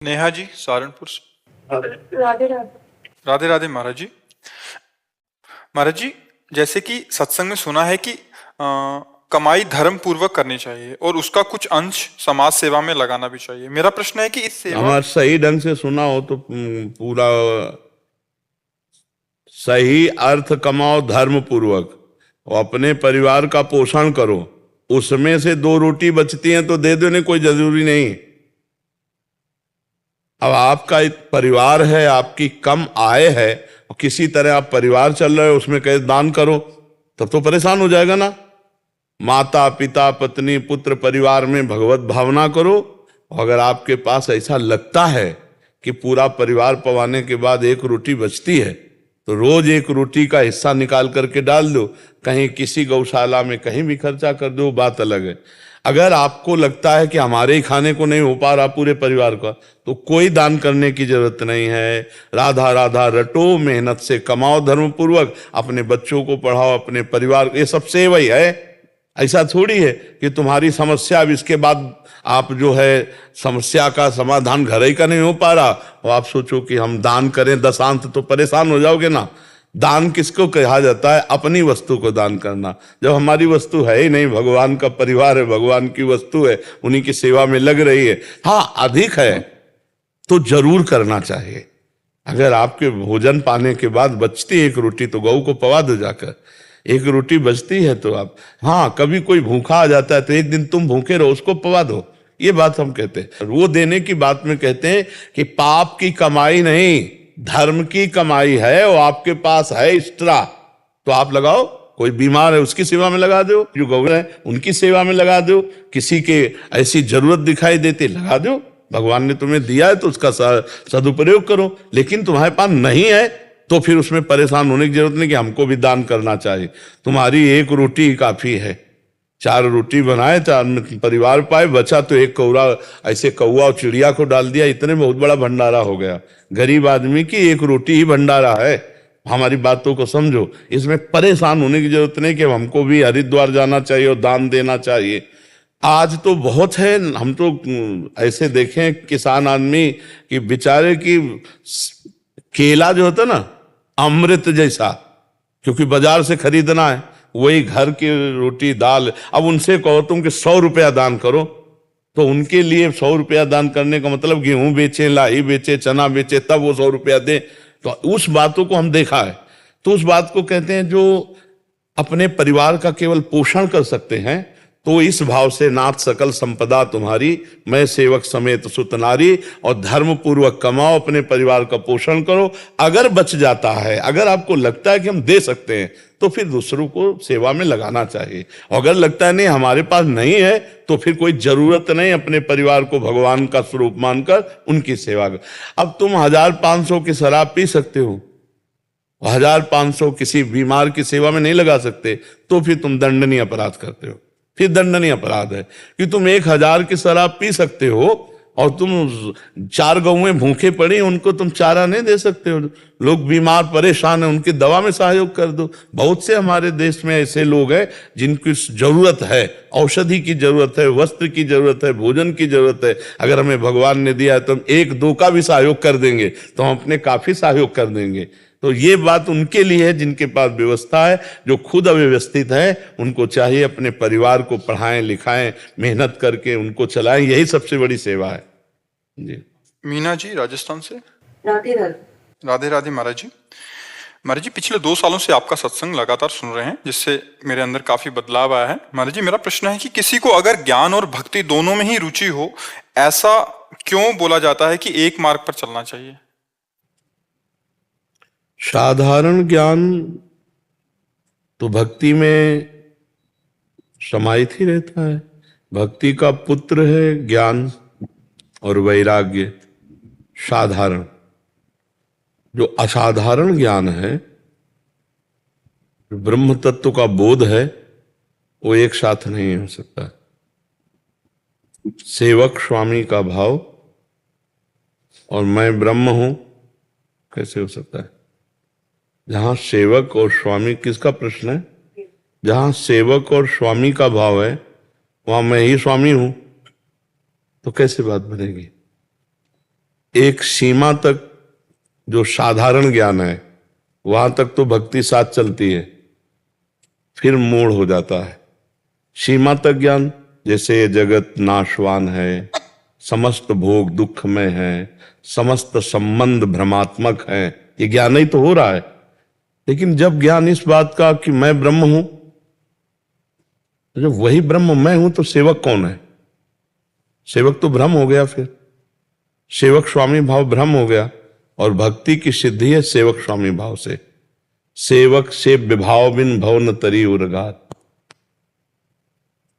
नेहा जी सहारनपुर से। राधे राधे। राधे राधे महाराज जी। महाराज जी, जैसे कि सत्संग में सुना है कि कमाई धर्म पूर्वक करनी चाहिए और उसका कुछ अंश समाज सेवा में लगाना भी चाहिए। मेरा प्रश्न है कि इस सेवा हमारा सही ढंग से सुना हो तो पूरा सही अर्थ कमाओ धर्म पूर्वक और अपने परिवार का पोषण करो। उसमें से 2 रोटी बचती हैं तो दे दो, नहीं कोई जरूरी नहीं। अब आपका एक परिवार है, आपकी कम आय है और किसी तरह आप परिवार चल रहे हो, उसमें कहे दान करो, तब तो परेशान हो जाएगा ना। माता पिता पत्नी पुत्र परिवार में भगवत भावना करो। अगर आपके पास ऐसा लगता है कि पूरा परिवार पवाने के बाद 1 रोटी बचती है तो रोज 1 रोटी का हिस्सा निकाल करके डाल दो, कहीं किसी गौशाला में कहीं भी खर्चा कर दो, बात अलग है। अगर आपको लगता है कि हमारे ही खाने को नहीं हो पा रहा पूरे परिवार का, तो कोई दान करने की जरूरत नहीं है। राधा राधा रटो, मेहनत से कमाओ धर्म पूर्वक, अपने बच्चों को पढ़ाओ, अपने परिवार, ये सब सेवा ही है। ऐसा थोड़ी है कि तुम्हारी समस्या अब इसके बाद आप जो है समस्या का समाधान घर ही का नहीं हो पा रहा और आप सोचो कि हम दान करें दशांश, तो परेशान हो जाओगे ना। दान किसको कहा जाता है? अपनी वस्तु को दान करना। जब हमारी वस्तु है ही नहीं, भगवान का परिवार है, भगवान की वस्तु है, उन्हीं की सेवा में लग रही है, हाँ अधिक है तो जरूर करना चाहिए। अगर आपके भोजन पाने के बाद बचती 1 रोटी तो गऊ को पवा दो जाकर। 1 रोटी बचती है तो आप, हाँ कभी कोई भूखा आ जाता है तो एक दिन तुम भूखे रहो, उसको पवा दो, ये बात हम कहते हैं। वो देने की बात में कहते हैं कि पाप की कमाई नहीं, धर्म की कमाई है और आपके पास है एक्स्ट्रा तो आप लगाओ। कोई बीमार है उसकी सेवा में लगा दो, जो गौ है उनकी सेवा में लगा दो, किसी के ऐसी जरूरत दिखाई देती लगा दो। भगवान ने तुम्हें दिया है तो उसका सदुपयोग करो। लेकिन तुम्हारे पास नहीं है तो फिर उसमें परेशान होने की जरूरत नहीं कि हमको भी दान करना चाहिए। तुम्हारी 1 रोटी ही काफी है। 4 रोटी बनाए, 4 परिवार पाए, बचा तो 1 कौरा ऐसे कौआ और चिड़िया को डाल दिया, इतने बहुत बड़ा भंडारा हो गया। गरीब आदमी की 1 रोटी ही भंडारा है। हमारी बातों को समझो, इसमें परेशान होने की जरूरत नहीं कि हमको भी हरिद्वार जाना चाहिए और दान देना चाहिए। आज तो बहुत है, हम तो ऐसे देखें किसान आदमी कि बेचारे की केला जो होता ना अमृत जैसा, क्योंकि बाजार से खरीदना है, वही घर की रोटी दाल। अब उनसे कहो तुम कि 100 रुपया दान करो, तो उनके लिए 100 रुपया दान करने का मतलब गेहूं बेचे, लाही बेचे, चना बेचे, तब वो 100 रुपया दे। तो उस बातों को हम देखा है। तो उस बात को कहते हैं जो अपने परिवार का केवल पोषण कर सकते हैं, तो इस भाव से नाथ सकल संपदा तुम्हारी, मैं सेवक समेत सुत नारी, और धर्म पूर्वक कमाओ, अपने परिवार का पोषण करो। अगर बच जाता है, अगर आपको लगता है कि हम दे सकते हैं, तो फिर दूसरों को सेवा में लगाना चाहिए। अगर लगता है नहीं हमारे पास नहीं है, तो फिर कोई जरूरत नहीं, अपने परिवार को भगवान का स्वरूप मानकर उनकी सेवा कर। अब तुम 1500 की शराब पी सकते हो, 1500 किसी बीमार की सेवा में नहीं लगा सकते, तो फिर तुम दंडनीय अपराध करते हो। फिर दंडनीय अपराध है कि तुम 1000 की शराब पी सकते हो और तुम 4 गौएं भूखे पड़ी, उनको तुम चारा नहीं दे सकते हो। लोग बीमार परेशान है, उनकी दवा में सहयोग कर दो। बहुत से हमारे देश में ऐसे लोग हैं जिनकी जरूरत है, औषधि की जरूरत है, वस्त्र की जरूरत है, भोजन की जरूरत है। अगर हमें भगवान ने दिया है तो हम 1-2 का भी सहयोग कर देंगे, तो हम अपने काफी सहयोग कर देंगे। तो ये बात उनके लिए है जिनके पास व्यवस्था है। जो खुद अव्यवस्थित है उनको चाहिए अपने परिवार को पढ़ाएं लिखाएं, मेहनत करके उनको चलाएं, यही सबसे बड़ी सेवा है जी। मीना जी राजस्थान से। राधे राधे। राधे राधे महाराज जी। महाराज जी, पिछले 2 सालों से आपका सत्संग लगातार सुन रहे हैं, जिससे मेरे अंदर काफी बदलाव आया है। महाराज जी, मेरा प्रश्न है कि किसी को अगर ज्ञान और भक्ति दोनों में ही रुचि हो, ऐसा क्यों बोला जाता है कि एक मार्ग पर चलना चाहिए? साधारण ज्ञान तो भक्ति में समाहित ही रहता है। भक्ति का पुत्र है ज्ञान और वैराग्य। साधारण, जो असाधारण ज्ञान है, ब्रह्म तत्व का बोध है, वो एक साथ नहीं हो सकता। सेवक स्वामी का भाव और मैं ब्रह्म हूं कैसे हो सकता है? जहां सेवक और स्वामी, किसका प्रश्न है? जहां सेवक और स्वामी का भाव है वहां मैं ही स्वामी हूं, तो कैसे बात बनेगी? एक सीमा तक जो साधारण ज्ञान है वहां तक तो भक्ति साथ चलती है, फिर मोड़ हो जाता है। सीमा तक ज्ञान, जैसे जगत नाशवान है, समस्त भोग दुखमय है, समस्त संबंध भ्रमात्मक है, ये ज्ञान ही तो हो रहा है। लेकिन जब ज्ञान इस बात का कि मैं ब्रह्म हूं, जब वही ब्रह्म मैं हूं तो सेवक कौन है? सेवक तो भ्रम हो गया, फिर सेवक स्वामी भाव भ्रम हो गया। और भक्ति की सिद्धि है सेवक स्वामी भाव से। सेवक से विभाव बिन भव न तरी उरगात।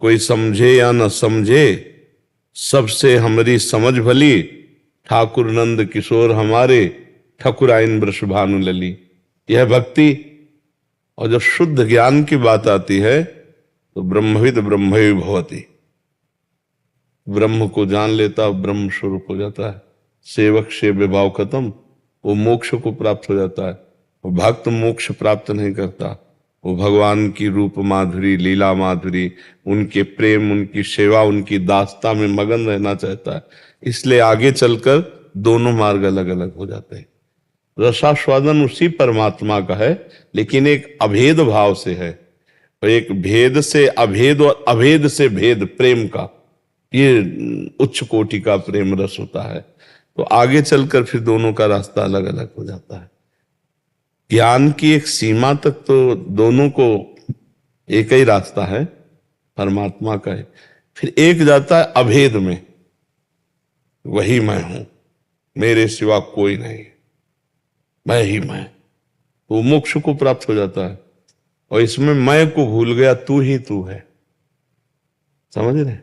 कोई समझे या न समझे, सबसे हमारी समझ भली, ठाकुर नंद किशोर हमारे, ठकुराइन वृषभानु लली। यह भक्ति। और जब शुद्ध ज्ञान की बात आती है तो ब्रह्मविद ब्रह्मैव भवति। ब्रह्म को जान लेता, ब्रह्म स्वरूप हो जाता है। सेवक से विभाव खत्म, वो मोक्ष को प्राप्त हो जाता है। वो भक्त मोक्ष प्राप्त नहीं करता, वो भगवान की रूप माधुरी, लीला माधुरी, उनके प्रेम, उनकी सेवा, उनकी दासता में मगन रहना चाहता है। इसलिए आगे चलकर दोनों मार्ग अलग अलग हो जाते हैं। रसास्वादन उसी परमात्मा का है, लेकिन एक अभेद भाव से है, और एक भेद से अभेद और अभेद से भेद प्रेम का, ये उच्च कोटि का प्रेम रस होता है। तो आगे चलकर फिर दोनों का रास्ता अलग अलग हो जाता है। ज्ञान की एक सीमा तक तो दोनों को एक ही रास्ता है, परमात्मा का है। फिर एक जाता है अभेद में, वही मैं हूं, मेरे सिवा कोई नहीं, मैं ही मैं। वो मोक्ष को प्राप्त हो जाता है। और इसमें मैं को भूल गया, तू ही तू है। समझ रहे?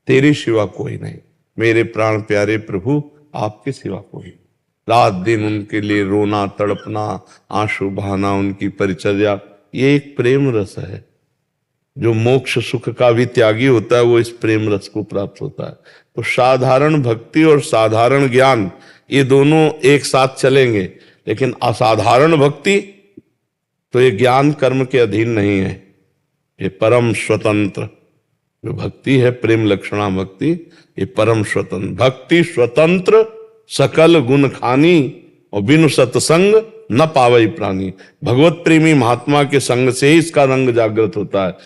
तेरे सिवा कोई नहीं, मेरे प्राण प्यारे प्रभु, आपके सिवा कोई। रात दिन उनके लिए रोना तड़पना, आंसू बहाना, उनकी परिचर्या, ये एक प्रेम रस है। जो मोक्ष सुख का भी त्यागी होता है वो इस प्रेम रस को प्राप्त होता है। तो साधारण भक्ति और साधारण ज्ञान, ये दोनों एक साथ चलेंगे। लेकिन असाधारण भक्ति तो ये ज्ञान कर्म के अधीन नहीं है, ये परम स्वतंत्र जो भक्ति है, प्रेम लक्षणा भक्ति, ये परम स्वतंत्र भक्ति। स्वतंत्र सकल गुण खानी, और बिनु सत्संग न पावई प्राणी। भगवत प्रेमी महात्मा के संग से ही इसका रंग जागृत होता है।